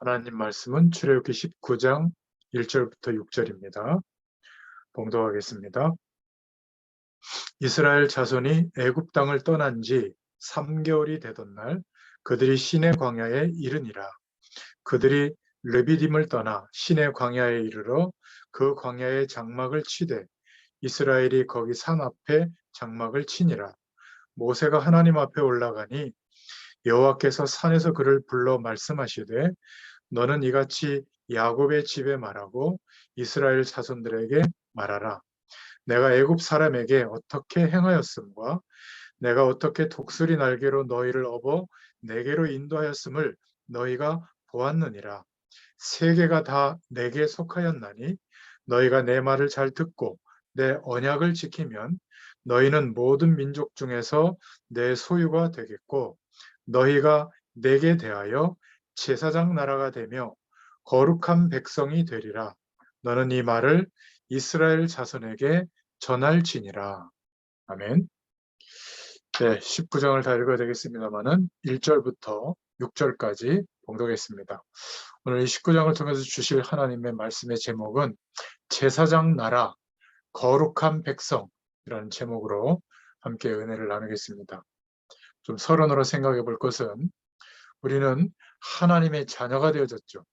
하나님 말씀은 출애굽기 19장 1절부터 6절입니다. 봉독하겠습니다. 이스라엘 자손이 애굽 땅을 떠난 지 3개월이 되던 날 그들이 시내 광야에 이르니라. 그들이 르비딤을 떠나 시내 광야에 이르러 그 광야에 장막을 치되 이스라엘이 거기 산 앞에 장막을 치니라. 모세가 하나님 앞에 올라가니 여호와께서 산에서 그를 불러 말씀하시되 너는 이같이 야곱의 집에 말하고 이스라엘 자손들에게 말하라. 내가 애굽 사람에게 어떻게 행하였음과 내가 어떻게 독수리 날개로 너희를 업어 내게로 인도하였음을 너희가 보았느니라. 세계가 다 내게 속하였나니 너희가 내 말을 잘 듣고 내 언약을 지키면 너희는 모든 민족 중에서 내 소유가 되겠고 너희가 내게 대하여 제사장 나라가 되며 거룩한 백성이 되리라. 너는 이 말을 이스라엘 자손에게 전할지니라. 아멘. 네, 19장을 다 읽어야 되겠습니다만은 1절부터 6절까지 봉독했습니다. 오늘 이 19장을 통해서 주실 하나님의 말씀의 제목은 제사장 나라, 거룩한 백성이라는 제목으로 함께 은혜를 나누겠습니다. 좀 서론으로 생각해 볼 것은 우리는 하나님의 자녀가 되어졌죠.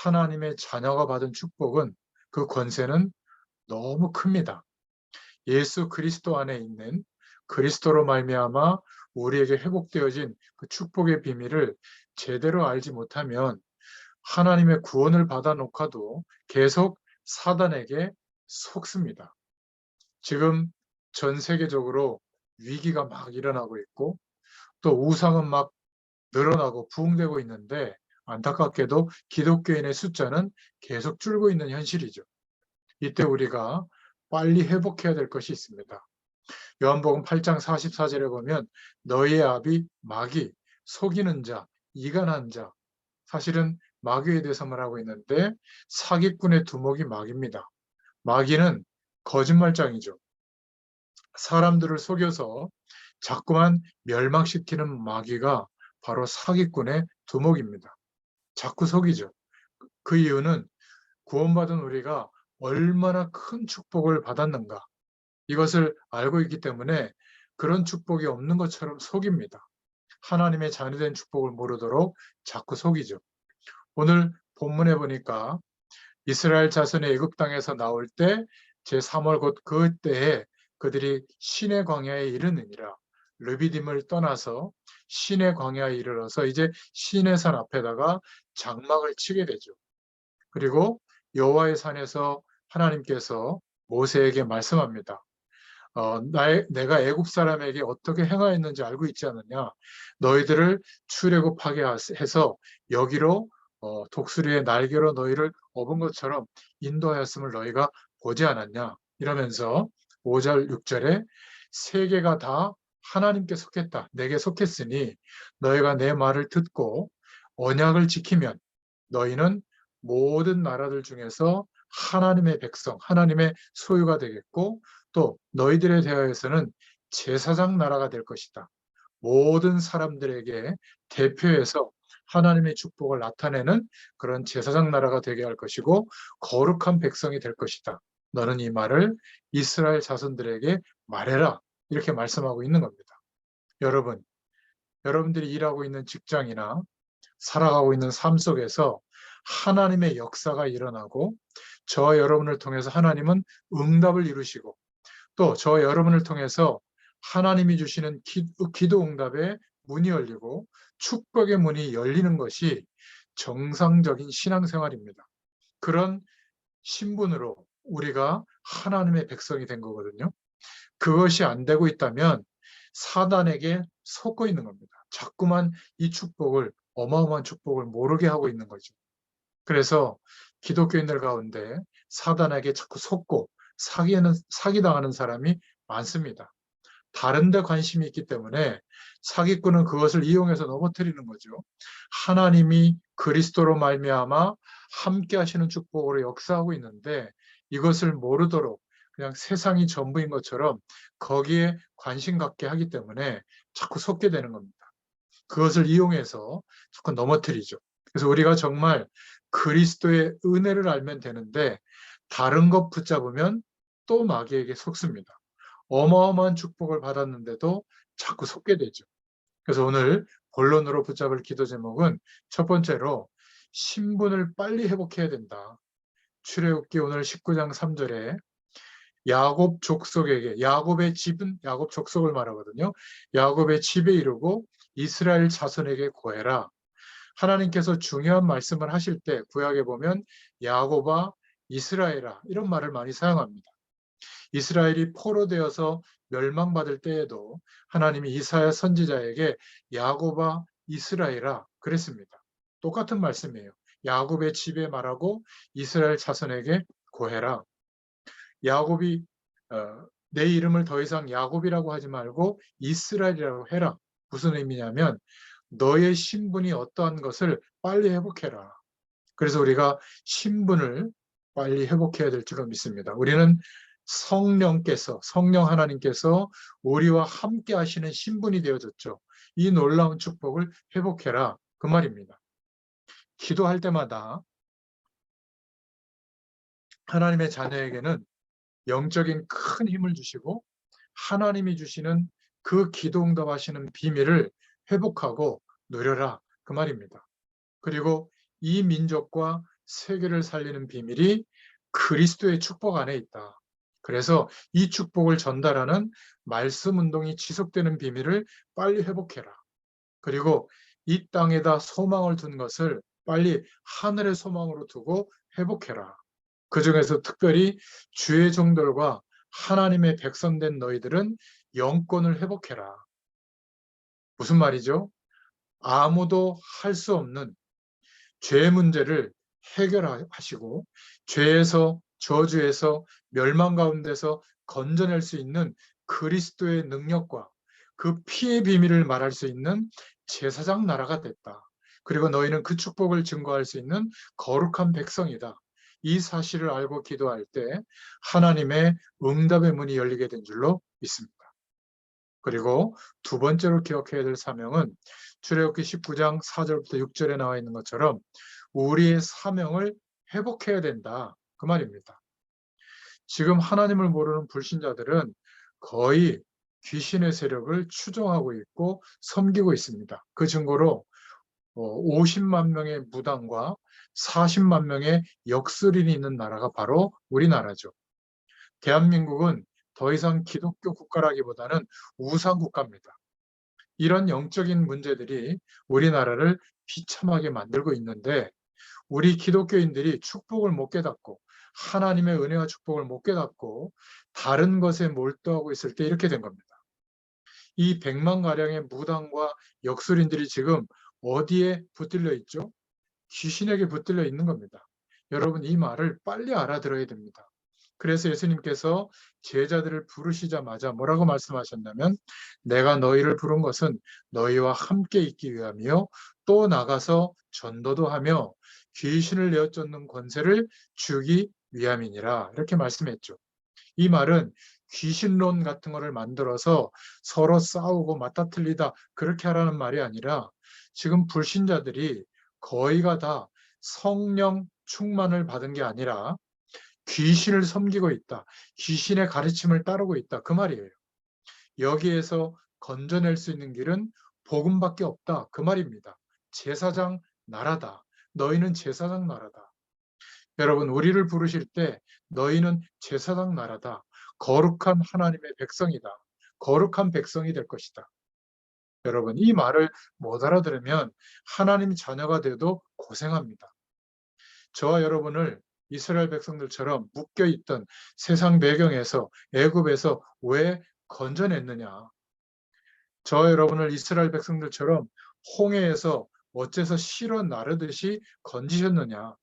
하나님의 자녀가 받은 축복은 그 권세는 너무 큽니다. 예수 그리스도 안에 있는 그리스도로 말미암아 우리에게 회복되어진 그 축복의 비밀을 제대로 알지 못하면 하나님의 구원을 받아 놓고도 계속 사단에게 속습니다. 지금 전 세계적으로 위기가 막 일어나고 있고 또 우상은 막 늘어나고 부흥되고 있는데 안타깝게도 기독교인의 숫자는 계속 줄고 있는 현실이죠. 이때 우리가 빨리 회복해야 될 것이 있습니다. 요한복음 8장 44절에 보면 너희의 압이 마귀, 속이는 자, 이간한 자, 사실은 마귀에 대해서 말하고 있는데 사기꾼의 두목이 마귀입니다. 마귀는 거짓말장이죠. 사람들을 속여서 자꾸만 멸망시키는 마귀가 바로 사기꾼의 두목입니다. 자꾸 속이죠. 그 이유는 구원받은 우리가 얼마나 큰 축복을 받았는가 이것을 알고 있기 때문에 그런 축복이 없는 것처럼 속입니다. 하나님의 자녀된 축복을 모르도록 자꾸 속이죠. 오늘 본문에 보니까 이스라엘 자손이 애굽 땅에서 나올 때 제3월 곧 그때에 그들이 시내 광야에 이르느니라. 르비딤을 떠나서 시내 광야에 이르러서 이제 시내산 앞에다가 장막을 치게 되죠. 그리고 여호와의 산에서 하나님께서 모세에게 말씀합니다. 내가 애굽 사람에게 어떻게 행하였는지 알고 있지 않느냐. 너희들을 출애굽하게 해서 여기로 독수리의 날개로 너희를 업은 것처럼 인도하였음을 너희가 보지 않았냐. 이러면서 5절 6절에 세계가 다 하나님께 속했다. 내게 속했으니 너희가 내 말을 듣고 언약을 지키면 너희는 모든 나라들 중에서 하나님의 백성, 하나님의 소유가 되겠고 또 너희들에 대하여서는 제사장 나라가 될 것이다. 모든 사람들에게 대표해서 하나님의 축복을 나타내는 그런 제사장 나라가 되게 할 것이고 거룩한 백성이 될 것이다. 너는 이 말을 이스라엘 자손들에게 말해라. 이렇게 말씀하고 있는 겁니다. 여러분들이 일하고 있는 직장이나 살아가고 있는 삶 속에서 하나님의 역사가 일어나고 저와 여러분을 통해서 하나님은 응답을 이루시고 또 저와 여러분을 통해서 하나님이 주시는 기도 응답의 문이 열리고 축복의 문이 열리는 것이 정상적인 신앙생활입니다. 그런 신분으로 우리가 하나님의 백성이 된 거거든요. 그것이 안 되고 있다면 사단에게 속고 있는 겁니다. 자꾸만 이 축복을, 어마어마한 축복을 모르게 하고 있는 거죠. 그래서 기독교인들 가운데 사단에게 자꾸 속고 사기당하는 사람이 많습니다. 다른 데 관심이 있기 때문에 사기꾼은 그것을 이용해서 넘어뜨리는 거죠. 하나님이 그리스도로 말미암아 함께 하시는 축복으로 역사하고 있는데 이것을 모르도록 그냥 세상이 전부인 것처럼 거기에 관심 갖게 하기 때문에 자꾸 속게 되는 겁니다. 그것을 이용해서 자꾸 넘어뜨리죠. 그래서 우리가 정말 그리스도의 은혜를 알면 되는데 다른 것 붙잡으면 또 마귀에게 속습니다. 어마어마한 축복을 받았는데도 자꾸 속게 되죠. 그래서 오늘 본론으로 붙잡을 기도 제목은 첫 번째로 신분을 빨리 회복해야 된다. 출애굽기 오늘 19장 3절에 야곱 족속에게, 야곱의 집은 야곱 족속을 말하거든요. 야곱의 집에 이르고 이스라엘 자손에게 고해라. 하나님께서 중요한 말씀을 하실 때 구약에 보면 야곱아 이스라엘아 이런 말을 많이 사용합니다. 이스라엘이 포로되어서 멸망받을 때에도 하나님이 이사야 선지자에게 야곱아 이스라엘아 그랬습니다. 똑같은 말씀이에요. 야곱의 집에 말하고 이스라엘 자손에게 고해라. 야곱이 내 이름을 더 이상 야곱이라고 하지 말고 이스라엘이라고 해라. 무슨 의미냐면 너의 신분이 어떠한 것을 빨리 회복해라. 그래서 우리가 신분을 빨리 회복해야 될 줄로 믿습니다. 우리는 성령 하나님께서 우리와 함께 하시는 신분이 되어졌죠. 이 놀라운 축복을 회복해라. 그 말입니다. 기도할 때마다 하나님의 자녀에게는 영적인 큰 힘을 주시고 하나님이 주시는 그 기도 응답하시는 비밀을 회복하고 누려라. 그 말입니다. 그리고 이 민족과 세계를 살리는 비밀이 그리스도의 축복 안에 있다. 그래서 이 축복을 전달하는 말씀 운동이 지속되는 비밀을 빨리 회복해라. 그리고 이 땅에다 소망을 둔 것을 빨리 하늘의 소망으로 두고 회복해라. 그 중에서 특별히 주의 종들과 하나님의 백성된 너희들은 영권을 회복해라. 무슨 말이죠? 아무도 할 수 없는 죄 문제를 해결하시고 죄에서 저주에서 멸망 가운데서 건져낼 수 있는 그리스도의 능력과 그 피의 비밀을 말할 수 있는 제사장 나라가 됐다. 그리고 너희는 그 축복을 증거할 수 있는 거룩한 백성이다. 이 사실을 알고 기도할 때 하나님의 응답의 문이 열리게 된 줄로 믿습니다. 그리고 두 번째로 기억해야 될 사명은 출애굽기 19장 4절부터 6절에 나와 있는 것처럼 우리의 사명을 회복해야 된다. 그 말입니다. 지금 하나님을 모르는 불신자들은 거의 귀신의 세력을 추종하고 있고 섬기고 있습니다. 그 증거로 50만 명의 무당과 40만 명의 역술인이 있는 나라가 바로 우리나라죠. 대한민국은 더 이상 기독교 국가라기보다는 우상 국가입니다. 이런 영적인 문제들이 우리나라를 비참하게 만들고 있는데 우리 기독교인들이 축복을 못 깨닫고 하나님의 은혜와 축복을 못 깨닫고 다른 것에 몰두하고 있을 때 이렇게 된 겁니다. 이 100만가량의 무당과 역술인들이 지금 어디에 붙들려 있죠? 귀신에게 붙들려 있는 겁니다. 여러분 이 말을 빨리 알아들어야 됩니다. 그래서 예수님께서 제자들을 부르시자마자 뭐라고 말씀하셨냐면 내가 너희를 부른 것은 너희와 함께 있기 위함이요 또 나가서 전도도 하며 귀신을 내어 쫓는 권세를 주기 위함이니라 이렇게 말씀했죠. 이 말은 귀신론 같은 거를 만들어서 서로 싸우고 맞다 틀리다 그렇게 하라는 말이 아니라 지금 불신자들이 거의가 다 성령 충만을 받은 게 아니라 귀신을 섬기고 있다. 귀신의 가르침을 따르고 있다. 그 말이에요. 여기에서 건져낼 수 있는 길은 복음밖에 없다. 그 말입니다. 제사장 나라다. 너희는 제사장 나라다. 여러분 우리를 부르실 때 너희는 제사장 나라다. 거룩한 하나님의 백성이다. 거룩한 백성이 될 것이다. 여러분 이 말을 못 알아들으면 하나님 자녀가 돼도 고생합니다. 저와 여러분을 이스라엘 백성들처럼 묶여있던 세상 배경에서 애굽에서 왜 건져냈느냐. 저와 여러분을 이스라엘 백성들처럼 홍해에서 어째서 실어 나르듯이 건지셨느냐.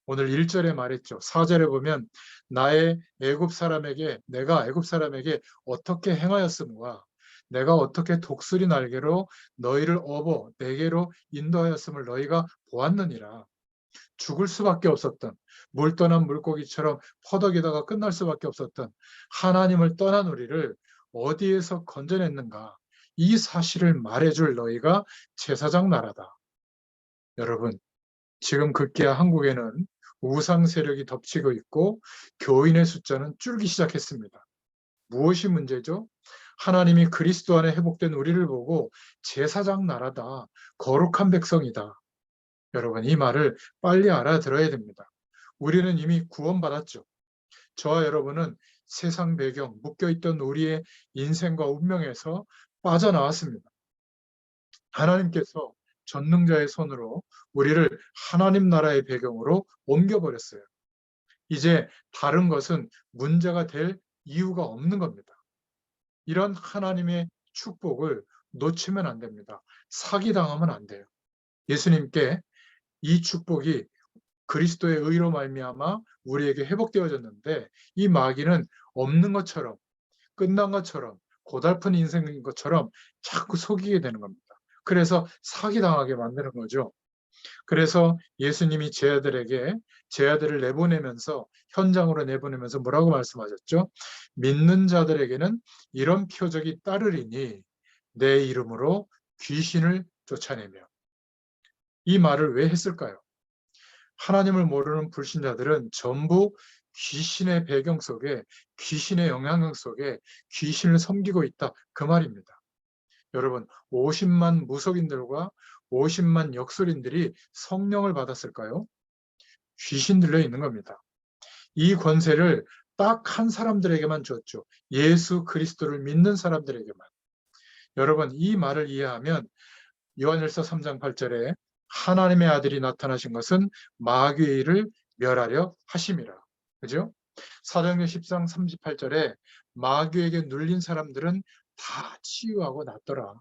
오늘 1절에 말했죠. 4절에 보면 나의 내가 애굽 사람에게 어떻게 행하였음과 내가 어떻게 독수리 날개로 너희를 업어 내게로 인도하였음을 너희가 보았느니라. 죽을 수밖에 없었던 물 떠난 물고기처럼 퍼덕이다가 끝날 수밖에 없었던 하나님을 떠난 우리를 어디에서 건져냈는가. 이 사실을 말해줄 너희가 제사장 나라다. 여러분, 지금 급기야 한국에는 우상 세력이 덮치고 있고 교인의 숫자는 줄기 시작했습니다. 무엇이 문제죠? 하나님이 그리스도 안에 회복된 우리를 보고 제사장 나라다, 거룩한 백성이다. 여러분, 이 말을 빨리 알아들어야 됩니다. 우리는 이미 구원받았죠. 저와 여러분은 세상 배경, 묶여있던 우리의 인생과 운명에서 빠져나왔습니다. 하나님께서 전능자의 손으로 우리를 하나님 나라의 배경으로 옮겨버렸어요. 이제 다른 것은 문제가 될 이유가 없는 겁니다. 이런 하나님의 축복을 놓치면 안 됩니다. 사기당하면 안 돼요. 예수님께 이 축복이 그리스도의 의로 말미암아 우리에게 회복되어졌는데 이 마귀는 없는 것처럼 끝난 것처럼 고달픈 인생인 것처럼 자꾸 속이게 되는 겁니다. 그래서 사기당하게 만드는 거죠. 그래서 예수님이 제 아들을 내보내면서 현장으로 내보내면서 뭐라고 말씀하셨죠? 믿는 자들에게는 이런 표적이 따르리니 내 이름으로 귀신을 쫓아내며. 이 말을 왜 했을까요? 하나님을 모르는 불신자들은 전부 귀신의 배경 속에, 귀신의 영향력 속에 귀신을 섬기고 있다, 그 말입니다. 여러분, 50만 무속인들과 50만 역술인들이 성령을 받았을까요? 귀신 들려 있는 겁니다. 이 권세를 딱 한 사람들에게만 줬죠. 예수 그리스도를 믿는 사람들에게만. 여러분, 이 말을 이해하면 요한일서 3장 8절에 하나님의 아들이 나타나신 것은 마귀의 일을 멸하려 하심이라. 그죠? 사도행전 10장 38절에 마귀에게 눌린 사람들은 다 치유하고 낫더라.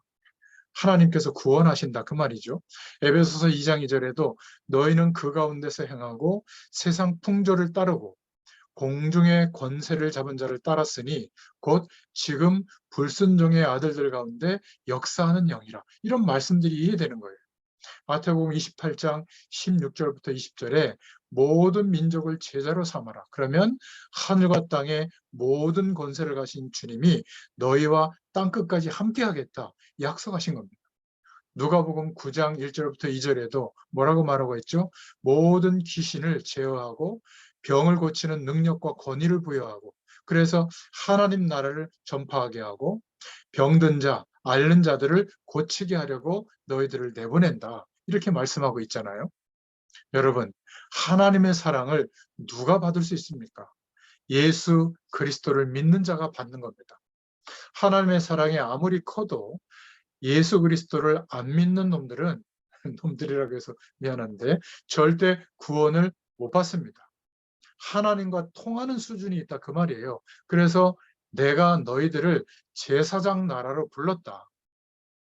하나님께서 구원하신다, 그 말이죠. 에베소서 2장 2절에도 너희는 그 가운데서 행하고 세상 풍조를 따르고 공중의 권세를 잡은 자를 따랐으니 곧 지금 불순종의 아들들 가운데 역사하는 영이라. 이런 말씀들이 이해되는 거예요. 마태복음 28장 16절부터 20절에 모든 민족을 제자로 삼아라. 그러면 하늘과 땅의 모든 권세를 가신 주님이 너희와 땅끝까지 함께하겠다 약속하신 겁니다. 누가복음 9장 1절부터 2절에도 뭐라고 말하고 있죠? 모든 귀신을 제어하고 병을 고치는 능력과 권위를 부여하고 그래서 하나님 나라를 전파하게 하고 병든 자, 앓는 자들을 고치게 하려고 너희들을 내보낸다. 이렇게 말씀하고 있잖아요. 여러분, 하나님의 사랑을 누가 받을 수 있습니까? 예수 그리스도를 믿는 자가 받는 겁니다. 하나님의 사랑이 아무리 커도 예수 그리스도를 안 믿는 놈들은 놈들이라고 해서 미안한데 절대 구원을 못 받습니다. 하나님과 통하는 수준이 있다, 그 말이에요. 그래서 내가 너희들을 제사장 나라로 불렀다.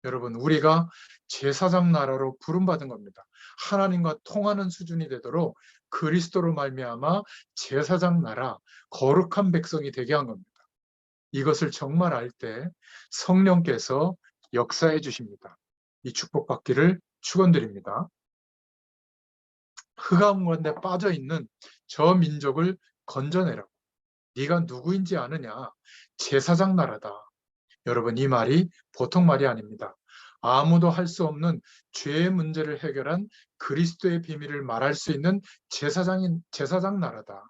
여러분, 우리가 제사장 나라로 부름받은 겁니다. 하나님과 통하는 수준이 되도록 그리스도로 말미암아 제사장 나라, 거룩한 백성이 되게 한 겁니다. 이것을 정말 알 때 성령께서 역사해 주십니다. 이 축복받기를 축원드립니다. 흑암 가운데 빠져 있는 저 민족을 건져내라고. 네가 누구인지 아느냐? 제사장 나라다. 여러분, 이 말이 보통 말이 아닙니다. 아무도 할 수 없는 죄의 문제를 해결한 그리스도의 비밀을 말할 수 있는 제사장 나라다.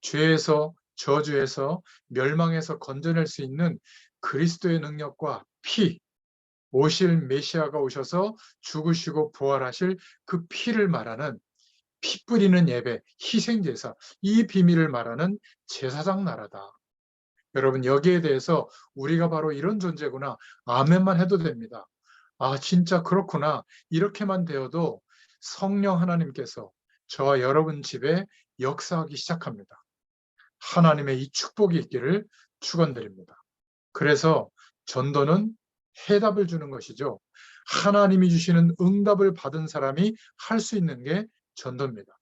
죄에서, 저주에서, 멸망에서 건져낼 수 있는 그리스도의 능력과 피, 오실 메시아가 오셔서 죽으시고 부활하실 그 피를 말하는 피 뿌리는 예배, 희생제사, 이 비밀을 말하는 제사장 나라다. 여러분, 여기에 대해서 우리가 바로 이런 존재구나. 아멘만 해도 됩니다. 아, 진짜 그렇구나. 이렇게만 되어도 성령 하나님께서 저와 여러분 집에 역사하기 시작합니다. 하나님의 이 축복이 있기를 축원드립니다. 그래서 전도는 해답을 주는 것이죠. 하나님이 주시는 응답을 받은 사람이 할 수 있는 게 전도입니다.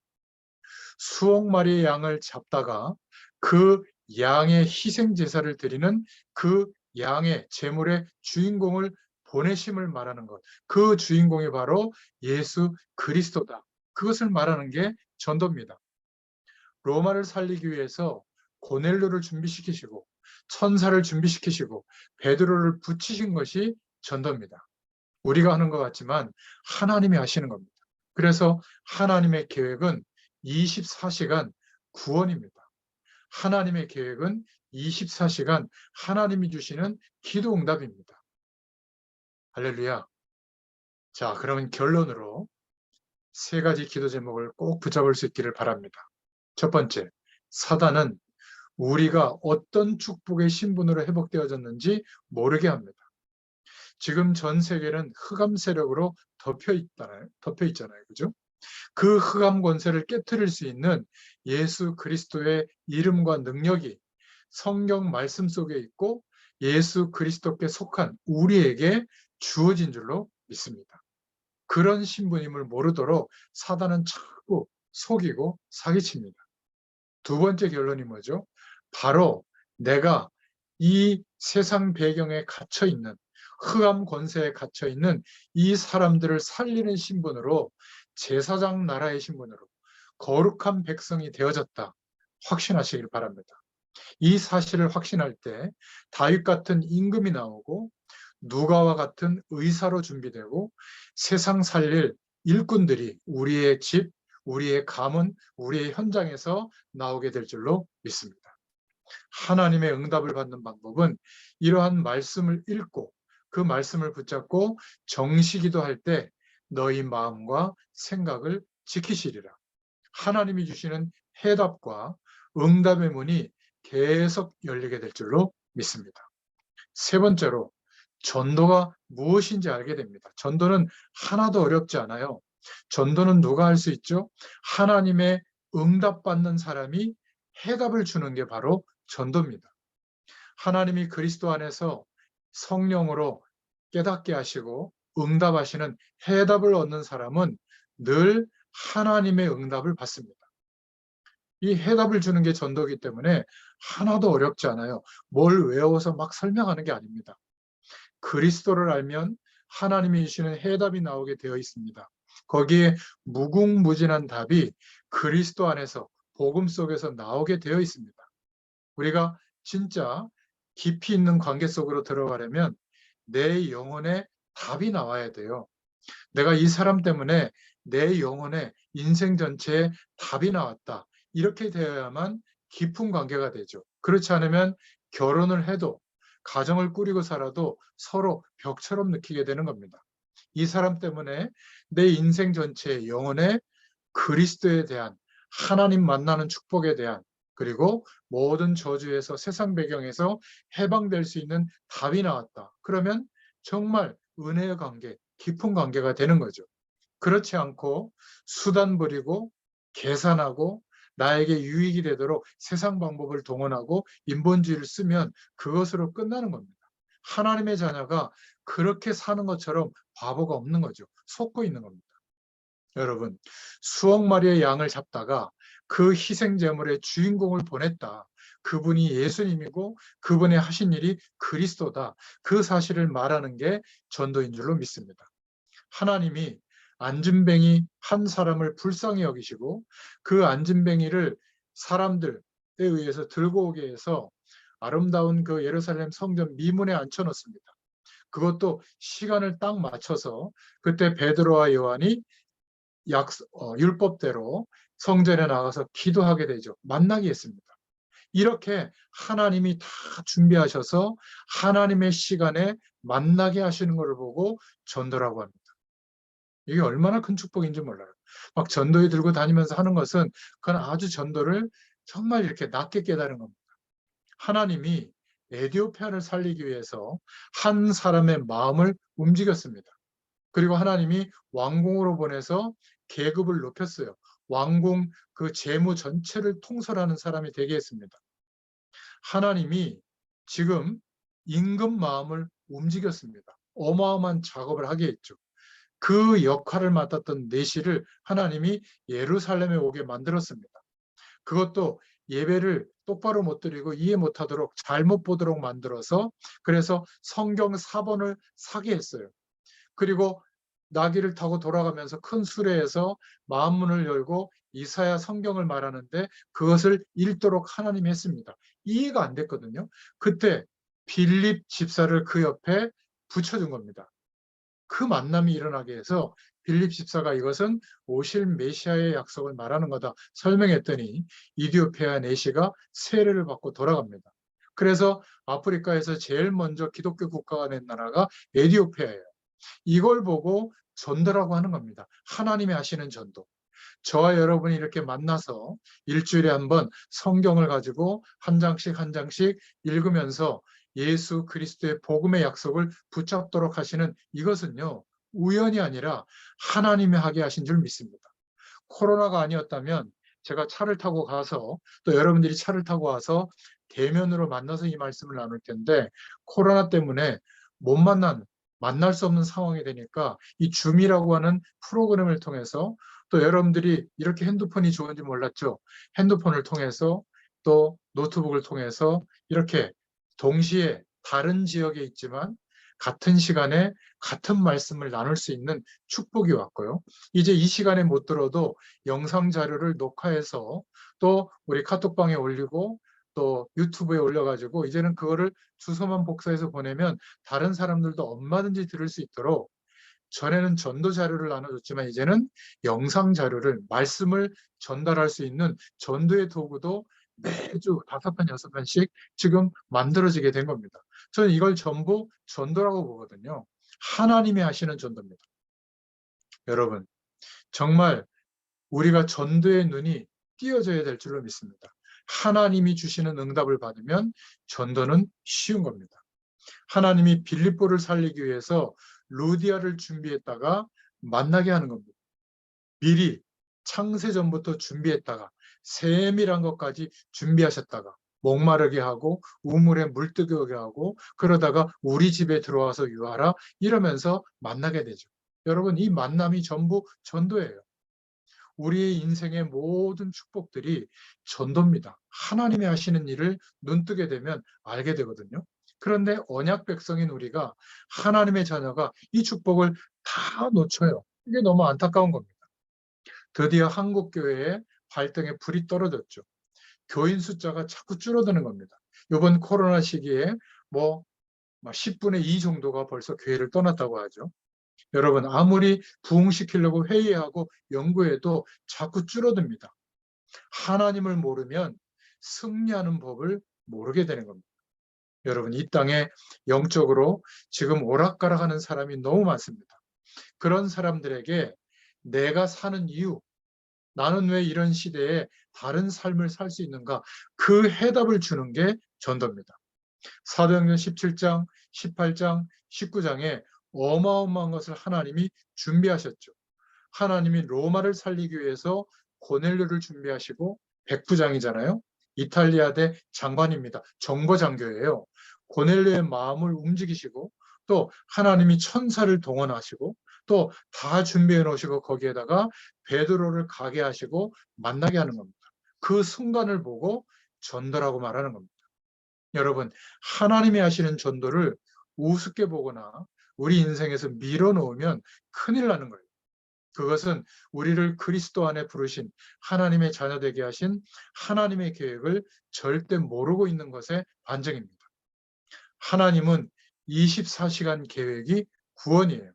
수억 마리의 양을 잡다가 그 양의 희생 제사를 드리는 그 양의 제물의 주인공을 보내심을 말하는 것. 그 주인공이 바로 예수 그리스도다. 그것을 말하는 게 전도입니다. 로마를 살리기 위해서 고넬료를 준비시키시고 천사를 준비시키시고 베드로를 붙이신 것이 전도입니다. 우리가 하는 것 같지만 하나님이 하시는 겁니다. 그래서 하나님의 계획은 24시간 구원입니다. 하나님의 계획은 24시간 하나님이 주시는 기도 응답입니다. 할렐루야. 자, 그러면 결론으로 세 가지 기도 제목을 꼭 붙잡을 수 있기를 바랍니다. 첫 번째, 사단은 우리가 어떤 축복의 신분으로 회복되어졌는지 모르게 합니다. 지금 전 세계는 흑암 세력으로 덮여 있잖아요. 그죠? 그 흑암 권세를 깨트릴 수 있는 예수 그리스도의 이름과 능력이 성경 말씀 속에 있고 예수 그리스도께 속한 우리에게 주어진 줄로 믿습니다. 그런 신분임을 모르도록 사단은 자꾸 속이고 사기칩니다. 두 번째 결론이 뭐죠? 바로 내가 이 세상 배경에 갇혀 있는 흑암 권세에 갇혀 있는 이 사람들을 살리는 신분으로 제사장 나라의 신분으로 거룩한 백성이 되어졌다. 확신하시길 바랍니다. 이 사실을 확신할 때 다윗 같은 임금이 나오고 누가와 같은 의사로 준비되고 세상 살릴 일꾼들이 우리의 집, 우리의 가문, 우리의 현장에서 나오게 될 줄로 믿습니다. 하나님의 응답을 받는 방법은 이러한 말씀을 읽고 그 말씀을 붙잡고 정시기도할 때 너희 마음과 생각을 지키시리라. 하나님이 주시는 해답과 응답의 문이 계속 열리게 될 줄로 믿습니다. 세 번째로 전도가 무엇인지 알게 됩니다. 전도는 하나도 어렵지 않아요. 전도는 누가 할 수 있죠? 하나님의 응답받는 사람이 해답을 주는 게 바로 전도입니다. 하나님이 그리스도 안에서 성령으로 깨닫게 하시고 응답하시는 해답을 얻는 사람은 늘 하나님의 응답을 받습니다. 이 해답을 주는 게 전도이기 때문에 하나도 어렵지 않아요. 뭘 외워서 막 설명하는 게 아닙니다. 그리스도를 알면 하나님이 주시는 해답이 나오게 되어 있습니다. 거기에 무궁무진한 답이 그리스도 안에서 복음 속에서 나오게 되어 있습니다. 우리가 진짜 깊이 있는 관계 속으로 들어가려면 내 영혼에 답이 나와야 돼요. 내가 이 사람 때문에 내 영혼의 인생 전체에 답이 나왔다. 이렇게 되어야만 깊은 관계가 되죠. 그렇지 않으면 결혼을 해도 가정을 꾸리고 살아도 서로 벽처럼 느끼게 되는 겁니다. 이 사람 때문에 내 인생 전체의 영혼에 그리스도에 대한 하나님 만나는 축복에 대한 그리고 모든 저주에서 세상 배경에서 해방될 수 있는 답이 나왔다. 그러면 정말 은혜의 관계, 깊은 관계가 되는 거죠. 그렇지 않고 수단 부리고 계산하고 나에게 유익이 되도록 세상 방법을 동원하고 인본주의를 쓰면 그것으로 끝나는 겁니다. 하나님의 자녀가 그렇게 사는 것처럼 바보가 없는 거죠. 속고 있는 겁니다. 여러분, 수억 마리의 양을 잡다가 그 희생 제물의 주인공을 보냈다. 그분이 예수님이고 그분이 하신 일이 그리스도다. 그 사실을 말하는 게 전도인 줄로 믿습니다. 하나님이 안진뱅이 한 사람을 불쌍히 여기시고 그 안진뱅이를 사람들에 의해서 들고 오게 해서 아름다운 그 예루살렘 성전 미문에 앉혀놓습니다. 그것도 시간을 딱 맞춰서 그때 베드로와 요한이 율법대로 성전에 나가서 기도하게 되죠. 만나게 했습니다. 이렇게 하나님이 다 준비하셔서 하나님의 시간에 만나게 하시는 것을 보고 전도라고 합니다. 이게 얼마나 큰 축복인지 몰라요. 막 전도에 들고 다니면서 하는 것은 그건 아주 전도를 정말 이렇게 낮게 깨달은 겁니다. 하나님이 에디오피아를 살리기 위해서 한 사람의 마음을 움직였습니다. 그리고 하나님이 왕궁으로 보내서 계급을 높였어요. 왕궁 그 재무 전체를 통솔하는 사람이 되게 했습니다. 하나님이 지금 임금 마음을 움직였습니다. 어마어마한 작업을 하게 했죠. 그 역할을 맡았던 내시를 하나님이 예루살렘에 오게 만들었습니다. 그것도 예배를 똑바로 못 드리고 이해 못하도록 잘못 보도록 만들어서 그래서 성경 4번을 사게 했어요. 그리고 나귀를 타고 돌아가면서 큰 수레에서 마음문을 열고 이사야 성경을 말하는데 그것을 읽도록 하나님이 했습니다. 이해가 안 됐거든요. 그때 빌립 집사를 그 옆에 붙여준 겁니다. 그 만남이 일어나게 해서 빌립 집사가 이것은 오실 메시아의 약속을 말하는 거다 설명했더니 이디오피아 내시가 세례를 받고 돌아갑니다. 그래서 아프리카에서 제일 먼저 기독교 국가가 된 나라가 에티오피아예요. 이걸 보고 전도라고 하는 겁니다. 하나님이 하시는 전도. 저와 여러분이 이렇게 만나서 일주일에 한 번 성경을 가지고 한 장씩 한 장씩 읽으면서 예수 그리스도의 복음의 약속을 붙잡도록 하시는 이것은요, 우연이 아니라 하나님이 하게 하신 줄 믿습니다. 코로나가 아니었다면 제가 차를 타고 가서 또 여러분들이 차를 타고 와서 대면으로 만나서 이 말씀을 나눌 텐데 코로나 때문에 못 만날 수 없는 상황이 되니까 이 줌이라고 하는 프로그램을 통해서 또 여러분들이 이렇게 핸드폰이 좋은지 몰랐죠. 핸드폰을 통해서 또 노트북을 통해서 이렇게 동시에 다른 지역에 있지만 같은 시간에 같은 말씀을 나눌 수 있는 축복이 왔고요. 이제 이 시간에 못 들어도 영상 자료를 녹화해서 또 우리 카톡방에 올리고 또 유튜브에 올려가지고 이제는 그거를 주소만 복사해서 보내면 다른 사람들도 얼마든지 들을 수 있도록 전에는 전도 자료를 나눠줬지만 이제는 영상 자료를 말씀을 전달할 수 있는 전도의 도구도 매주 5편, 6편씩 지금 만들어지게 된 겁니다. 저는 이걸 전부 전도라고 보거든요. 하나님이 하시는 전도입니다. 여러분, 정말 우리가 전도의 눈이 띄어져야 될 줄로 믿습니다. 하나님이 주시는 응답을 받으면 전도는 쉬운 겁니다. 하나님이 빌립보를 살리기 위해서 루디아를 준비했다가 만나게 하는 겁니다. 미리 창세전부터 준비했다가 세밀한 것까지 준비하셨다가 목마르게 하고 우물에 물뜨게 하고 그러다가 우리 집에 들어와서 유하라 이러면서 만나게 되죠. 여러분, 이 만남이 전부 전도예요. 우리의 인생의 모든 축복들이 전도입니다. 하나님이 하시는 일을 눈뜨게 되면 알게 되거든요. 그런데 언약 백성인 우리가 하나님의 자녀가 이 축복을 다 놓쳐요. 이게 너무 안타까운 겁니다. 드디어 한국교회의 발등에 불이 떨어졌죠. 교인 숫자가 자꾸 줄어드는 겁니다. 이번 코로나 시기에 뭐 10분의 2 정도가 벌써 교회를 떠났다고 하죠. 여러분, 아무리 부흥시키려고 회의하고 연구해도 자꾸 줄어듭니다. 하나님을 모르면 승리하는 법을 모르게 되는 겁니다. 여러분, 이 땅에 영적으로 지금 오락가락하는 사람이 너무 많습니다. 그런 사람들에게 내가 사는 이유, 나는 왜 이런 시대에 다른 삶을 살 수 있는가, 그 해답을 주는 게 전도입니다. 사도행전 17장, 18장, 19장에 어마어마한 것을 하나님이 준비하셨죠. 하나님이 로마를 살리기 위해서 고넬료를 준비하시고 백부장이잖아요. 이탈리아 대 장관입니다. 정보장교예요. 고넬료의 마음을 움직이시고 또 하나님이 천사를 동원하시고 또 다 준비해 놓으시고 거기에다가 베드로를 가게 하시고 만나게 하는 겁니다. 그 순간을 보고 전도라고 말하는 겁니다. 여러분, 하나님이 하시는 전도를 우습게 보거나 우리 인생에서 밀어놓으면 큰일 나는 거예요. 그것은 우리를 그리스도 안에 부르신 하나님의 자녀 되게 하신 하나님의 계획을 절대 모르고 있는 것의 반증입니다. 하나님은 24시간 계획이 구원이에요.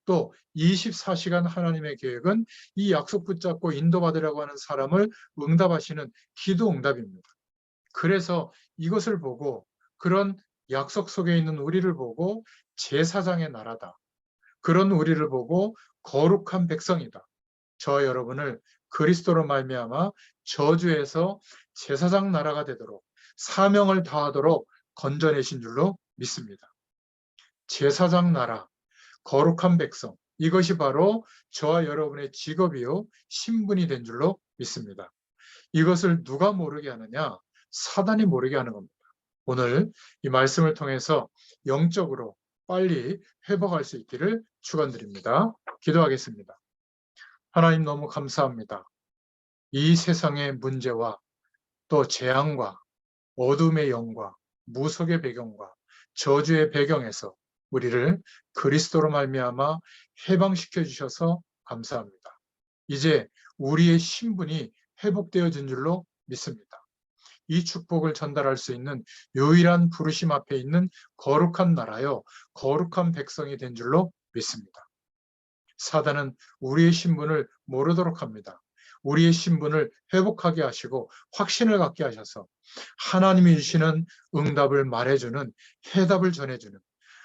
또 24시간 하나님의 계획은 이 약속 붙잡고 인도받으려고 하는 사람을 응답하시는 기도 응답입니다. 그래서 이것을 보고 그런 약속 속에 있는 우리를 보고 제사장의 나라다. 그런 우리를 보고 거룩한 백성이다. 저 여러분을 그리스도로 말미암아 저주에서 제사장 나라가 되도록 사명을 다하도록 건져내신 줄로 믿습니다. 제사장 나라, 거룩한 백성, 이것이 바로 저와 여러분의 직업이요 신분이 된 줄로 믿습니다. 이것을 누가 모르게 하느냐? 사단이 모르게 하는 겁니다. 오늘 이 말씀을 통해서 영적으로 빨리 회복할 수 있기를 축원드립니다. 기도하겠습니다. 하나님, 너무 감사합니다. 이 세상의 문제와 또 재앙과 어둠의 영과 무속의 배경과 저주의 배경에서 우리를 그리스도로 말미암아 해방시켜 주셔서 감사합니다. 이제 우리의 신분이 회복되어진 줄로 믿습니다. 이 축복을 전달할 수 있는 유일한 부르심 앞에 있는 거룩한 나라요, 거룩한 백성이 된 줄로 믿습니다. 사단은 우리의 신분을 모르도록 합니다. 우리의 신분을 회복하게 하시고 확신을 갖게 하셔서 하나님이 주시는 응답을 말해주는, 해답을 전해주는,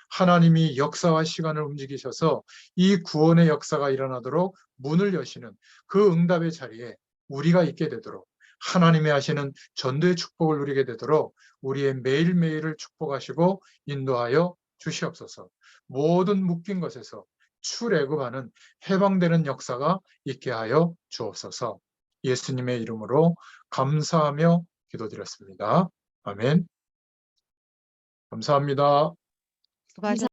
하나님이 역사와 시간을 움직이셔서 이 구원의 역사가 일어나도록 문을 여시는 그 응답의 자리에 우리가 있게 되도록, 하나님이 하시는 전도의 축복을 누리게 되도록 우리의 매일매일을 축복하시고 인도하여 주시옵소서. 모든 묶인 것에서 출애굽하는, 해방되는 역사가 있게 하여 주옵소서. 예수님의 이름으로 감사하며 기도드렸습니다. 아멘. 감사합니다. 수고하셨습니다.